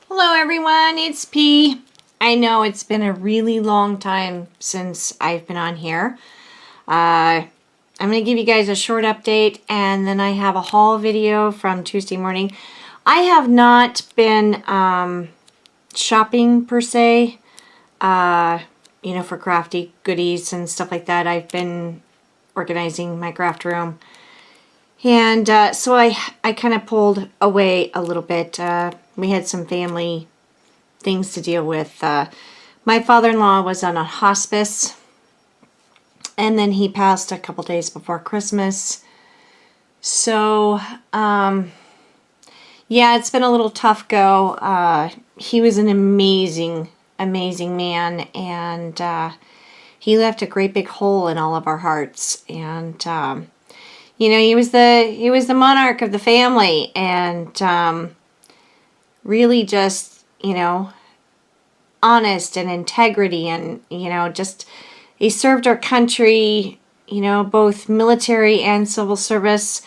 Hello everyone, it's P. I know it's been a really long time since I've been on here. I'm going to give you guys a short update and then I have a haul video from Tuesday morning. I have not been shopping per se, you know, for crafty goodies and stuff like that. I've been organizing my craft room. And so I kind of pulled away a little bit. We had some family things to deal with. My father-in-law was on a hospice, and then he passed a couple days before Christmas. So, yeah, it's been a little tough go. He was an amazing, amazing man, and he left a great big hole in all of our hearts. And you know, he was the monarch of the family, and really just, you know, honest and integrity, and, you know, just he served our country, you know, both military and civil service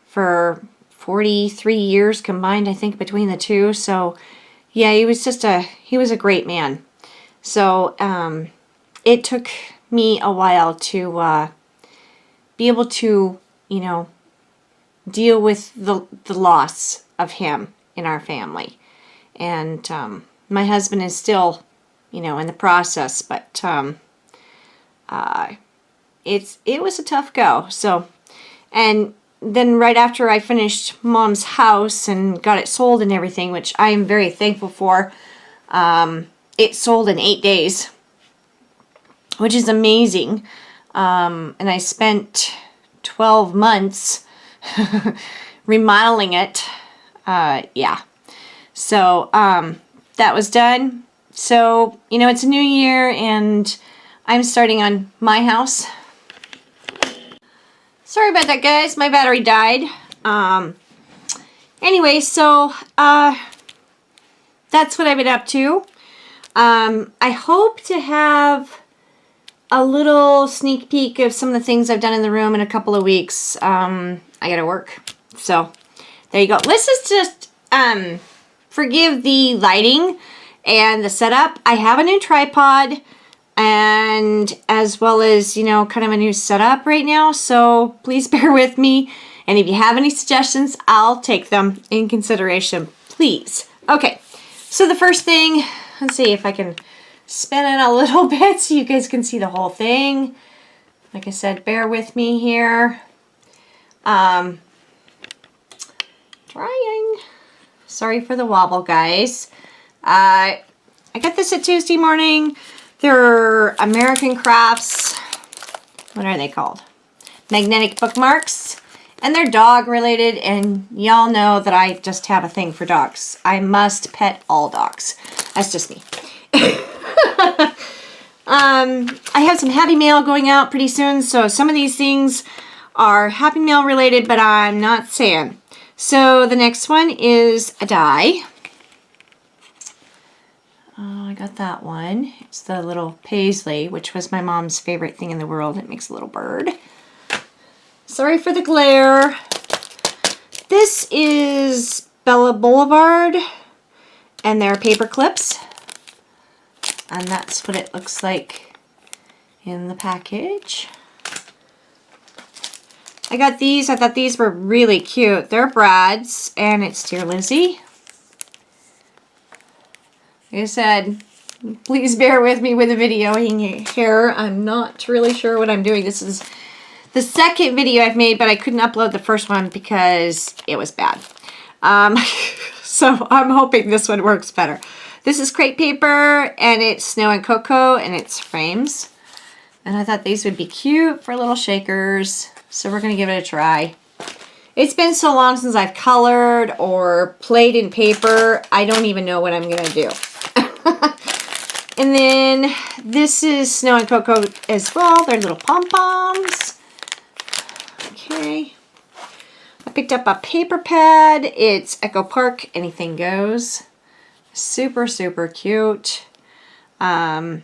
for 43 years combined, I think, between the two. So yeah, he was a great man. So it took me a while to be able to, you know, deal with the loss of him in our family. And my husband is still, you know, in the process, but it was a tough go. So, and then right after I finished Mom's house and got it sold and everything, which I am very thankful for, it sold in 8 days, which is amazing. And I spent 12 months remodeling it. Yeah. So, that was done. So, you know, it's a new year and I'm starting on my house. Sorry about that, guys. My battery died. Anyway, so, that's what I've been up to. I hope to have a little sneak peek of some of the things I've done in the room in a couple of weeks. I gotta work. So, there you go. Let's just, forgive the lighting and the setup. I have a new tripod, and as well as, you know, kind of a new setup right now. So, please bear with me. And if you have any suggestions, I'll take them in consideration, please. Okay, so the first thing, let's see if I can spin it a little bit so you guys can see the whole thing. Like I said, bear with me here. Trying. Sorry for the wobble, guys. I got this at Tuesday morning. They're American Crafts. What are they called? Magnetic bookmarks. And they're dog related, and y'all know that I just have a thing for dogs. I must pet all dogs. That's just me. I have some Happy Mail going out pretty soon, so some of these things are Happy Mail related, but I'm not saying. So the next one is a die. I got that one. It's the little paisley, which was my mom's favorite thing in the world. It makes a little bird. Sorry for the glare. This is Bella Boulevard, and they're paper clips. And that's what it looks like in the package. I got these. I thought these were really cute. They're Brad's, and it's Dear Lizzie. Like I said, please bear with me with the videoing here. I'm not really sure what I'm doing. This is the second video I've made, but I couldn't upload the first one because it was bad. So I'm hoping this one works better. This is crepe paper, and it's Snow and Cocoa, and it's frames. And I thought these would be cute for little shakers. So we're going to give it a try. It's been so long since I've colored or played in paper. I don't even know what I'm going to do. And then this is Snow and Cocoa as well. They're little pom-poms. Okay. I picked up a paper pad. It's Echo Park. Anything goes. Super, super cute. I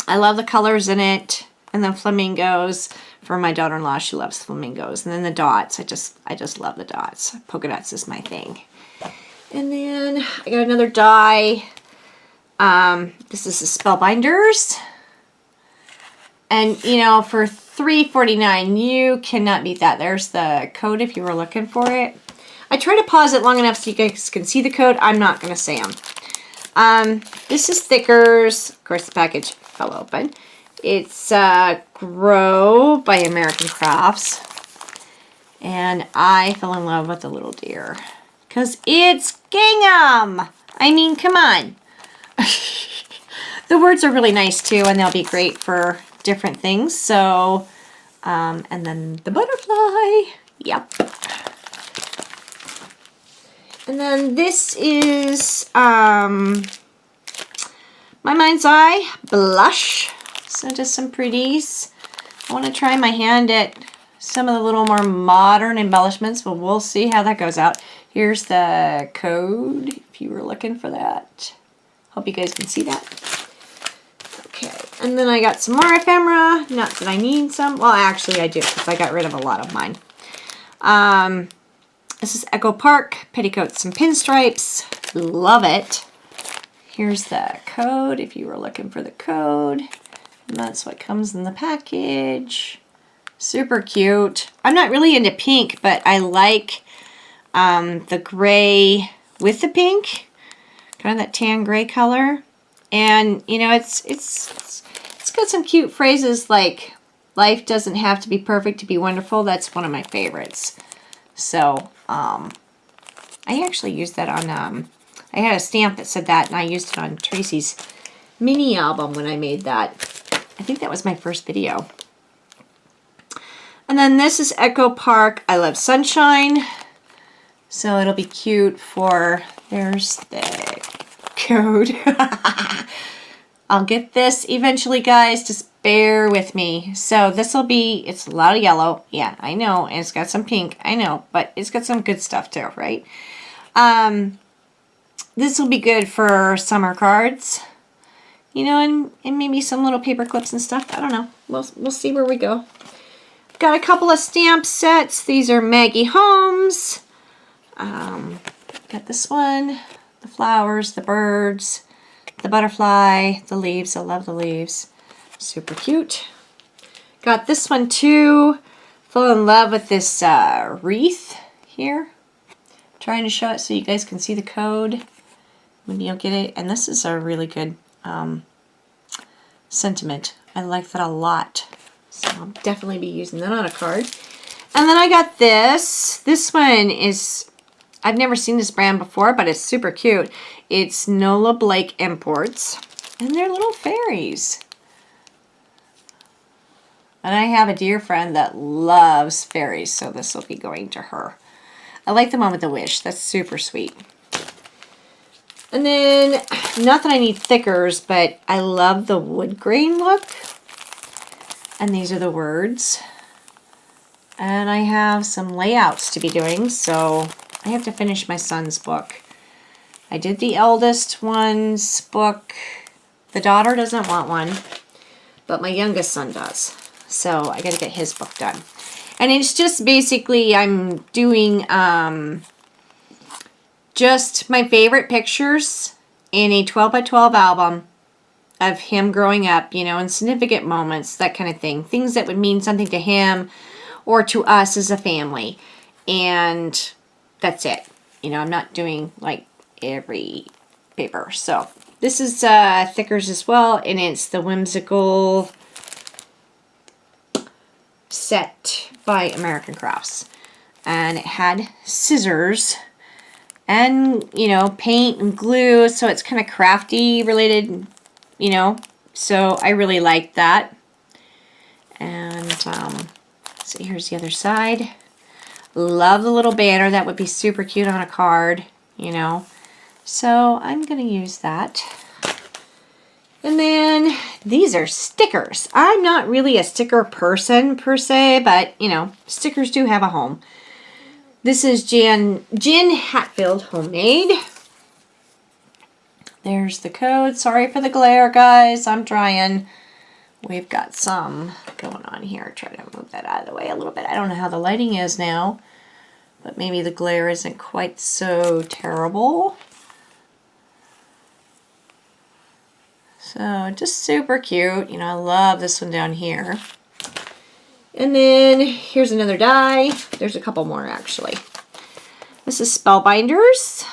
love the colors in it. And then flamingos for my daughter-in-law. She loves flamingos. And then the dots. I just love the dots. Polka dots is my thing. And then I got another die. This is the Spellbinders. And, you know, for $3.49, you cannot beat that. There's the code if you were looking for it. I try to pause it long enough so you guys can see the code. I'm not going to say them. This is stickers. Of course, the package fell open. It's Grow by American Crafts. And I fell in love with the little deer. Because it's gingham! I mean, come on. The words are really nice too, and they'll be great for different things. So, and then the butterfly. Yep. And then this is My Mind's Eye Blush. So just some pretties. I want to try my hand at some of the little more modern embellishments, but we'll see how that goes out. Here's the code if you were looking for that. Hope you guys can see that. Okay, and then I got some more ephemera. Not that I need some. Well, actually I do, because I got rid of a lot of mine. This is Echo Park, Petticoats and Pinstripes. Love it. Here's the code if you were looking for the code. And that's what comes in the package. Super cute. I'm not really into pink, but I like the gray with the pink. Kind of that tan gray color. And, you know, it's got some cute phrases like, life doesn't have to be perfect to be wonderful. That's one of my favorites. So, I actually used that on, I had a stamp that said that, and I used it on Tracy's mini album when I made that. I think that was my first video. And then this is Echo Park, I Love Sunshine. So it'll be cute for, there's the code. I'll get this eventually, guys. Just bear with me. So this will be, it's a lot of yellow. Yeah, I know. And it's got some pink. I know. But it's got some good stuff too, right? This will be good for summer cards. You know, and maybe some little paper clips and stuff. I don't know. We'll see where we go. Got a couple of stamp sets. These are Maggie Holmes. Got this one. The flowers, the birds, the butterfly, the leaves. I love the leaves. Super cute. Got this one too. Fell in love with this wreath here. Trying to show it so you guys can see the code. Maybe you'll get it. And this is a really good sentiment. I like that a lot. So I'll definitely be using that on a card. And then I got this. This one is, I've never seen this brand before, but it's super cute. It's Nola Blake Imports. And they're little fairies. And I have a dear friend that loves fairies, so this will be going to her. I like the one with the wish. That's super sweet. And then, not that I need thickers, but I love the wood grain look. And these are the words. And I have some layouts to be doing, so I have to finish my son's book. I did the eldest one's book. The daughter doesn't want one, but my youngest son does. So I got to get his book done. And it's just basically I'm doing just my favorite pictures in a 12 by 12 album of him growing up, you know, and significant moments, that kind of thing. Things that would mean something to him or to us as a family. And that's it. You know, I'm not doing like every paper. So this is thickers as well, and it's the Whimsical set by American Crafts. And it had scissors and, you know, paint and glue, so it's kind of crafty related, you know, so I really like that. And so here's the other side. Love the little banner. That would be super cute on a card, you know. So I'm going to use that. And then these are stickers. I'm not really a sticker person per se, but, you know, stickers do have a home. This is Jen Hatfield Homemade. There's the code. Sorry for the glare, guys. I'm trying. We've got some going on here. Try to move that out of the way a little bit. I don't know how the lighting is now, but maybe the glare isn't quite so terrible. So just super cute. You know, I love this one down here. And then here's another die. There's a couple more actually. This is Spellbinders.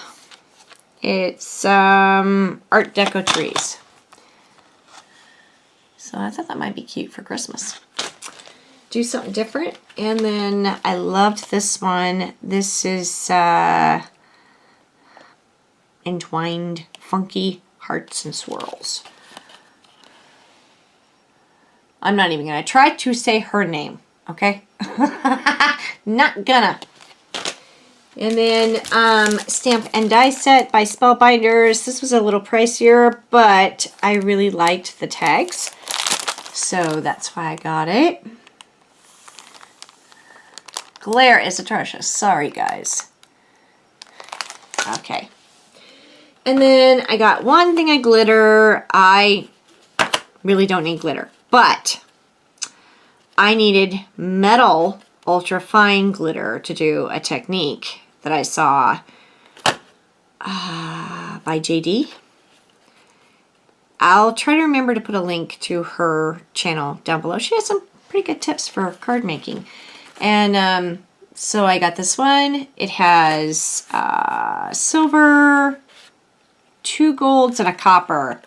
It's Art Deco trees. So I thought that might be cute for Christmas. Do something different. And then I loved this one. This is Entwined Funky Hearts and Swirls. I'm not even gonna try to say her name, okay? Not gonna. And then Stamp and Die Set by Spellbinders. This was a little pricier, but I really liked the tags. So that's why I got it. Glare is atrocious. Sorry, guys. Okay. And then I got one thing of glitter. I really don't need glitter, but I needed metal ultra fine glitter to do a technique that I saw by JD. I'll try to remember to put a link to her channel down below. She has some pretty good tips for card making. And so I got this one. It has silver, 2 golds, and a copper.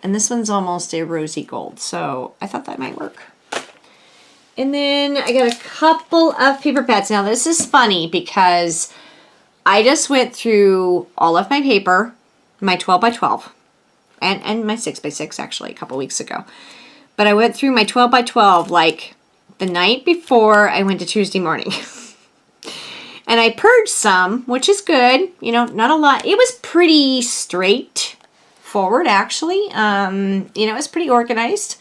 And this one's almost a rosy gold. So I thought that might work. And then I got a couple of paper pads. Now this is funny because I just went through all of my paper, my 12 by 12, and my 6 by 6 actually a couple weeks ago. But I went through my 12 by 12 like the night before I went to Tuesday morning. And I purged some, which is good. You know, not a lot. It was pretty straightforward actually. You know, it was pretty organized.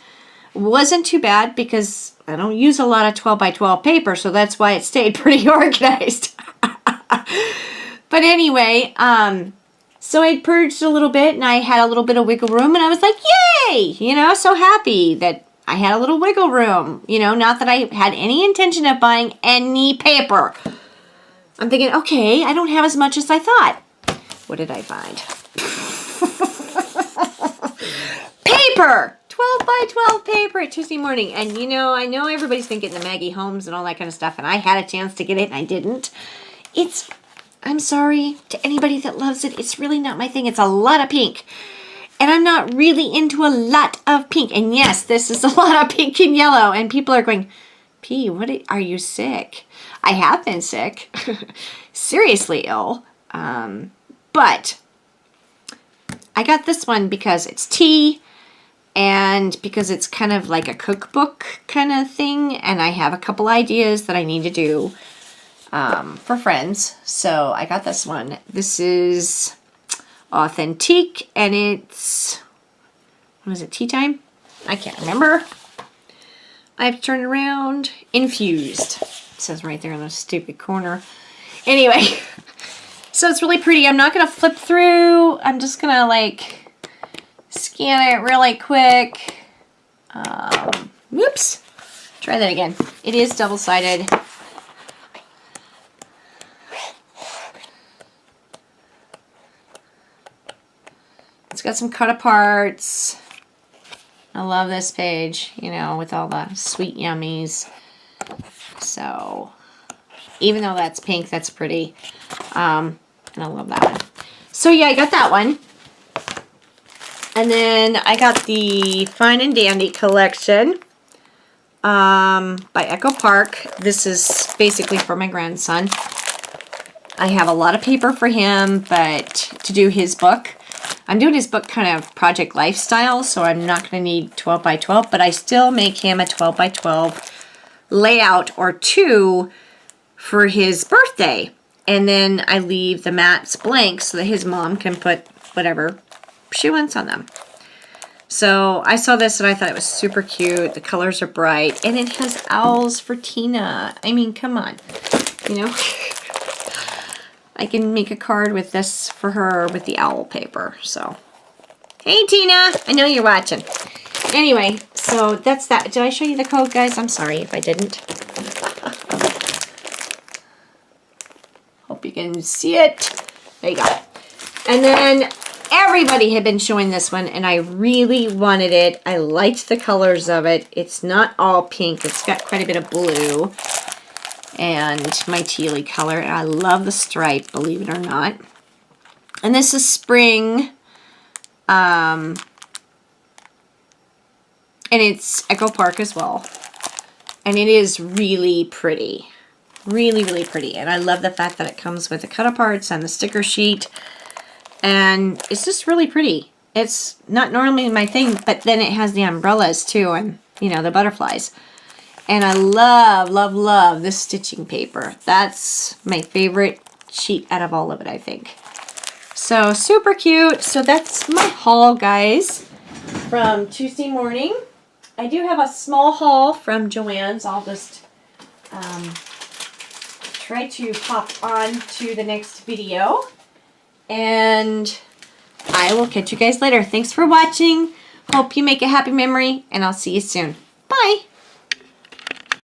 Wasn't too bad because I don't use a lot of 12 by 12 paper, so that's why it stayed pretty organized. But anyway, so I purged a little bit and I had a little bit of wiggle room and I was like, yay! You know, so happy that I had a little wiggle room. You know, not that I had any intention of buying any paper. I'm thinking, okay, I don't have as much as I thought. What did I find? Paper! 12 by 12 paper at Tuesday morning. And you know, I know everybody's been getting the Maggie Holmes and all that kind of stuff, and I had a chance to get it and I didn't. I'm sorry to anybody that loves it. It's really not my thing. It's a lot of pink. And I'm not really into a lot of pink. And yes, this is a lot of pink and yellow. And people are going, P, are you sick? I have been sick. Seriously ill. But I got this one because it's tea. And because it's kind of like a cookbook kind of thing. And I have a couple ideas that I need to do for friends. So I got this one. This is Authentique. And it's, what is it, tea time? I can't remember. I have to turn it around. Infused. It says right there in the stupid corner. Anyway. So it's really pretty. I'm not going to flip through. I'm just going to like scan it really quick. Whoops. Try that again. It is double-sided. It's got some cut aparts. I love this page, you know, with all the sweet yummies. So, even though that's pink, that's pretty. And I love that one. So yeah, I got that one. And then I got the Fine and Dandy collection by Echo Park. This is basically for my grandson. I have a lot of paper for him, but to do his book, I'm doing his book kind of project lifestyle, so I'm not going to need 12 by 12, but I still make him a 12 by 12 layout or 2 for his birthday. And then I leave the mats blank so that his mom can put whatever she wants on them. So I saw this and I thought it was super cute. The colors are bright. And it has owls for Tina. I mean, come on. You know? I can make a card with this for her with the owl paper. So, hey Tina! I know you're watching. Anyway, so that's that. Did I show you the code, guys? I'm sorry if I didn't. can see it. There you go. And then everybody had been showing this one, and I really wanted it. I liked the colors of it. It's not all pink. It's got quite a bit of blue and my tealy color. And I love the stripe, believe it or not. And this is spring. And it's Echo Park as well. And it is really pretty. Really, really pretty. And I love the fact that it comes with the cut-aparts and the sticker sheet. And it's just really pretty. It's not normally my thing, but then it has the umbrellas too, and, you know, the butterflies. And I love, love, love this stitching paper. That's my favorite sheet out of all of it, I think. So, super cute. So that's my haul, guys, from Tuesday morning. I do have a small haul from Joann's. I'll just try to pop on to the next video. And I will catch you guys later. Thanks for watching. Hope you make a happy memory, and I'll see you soon. Bye.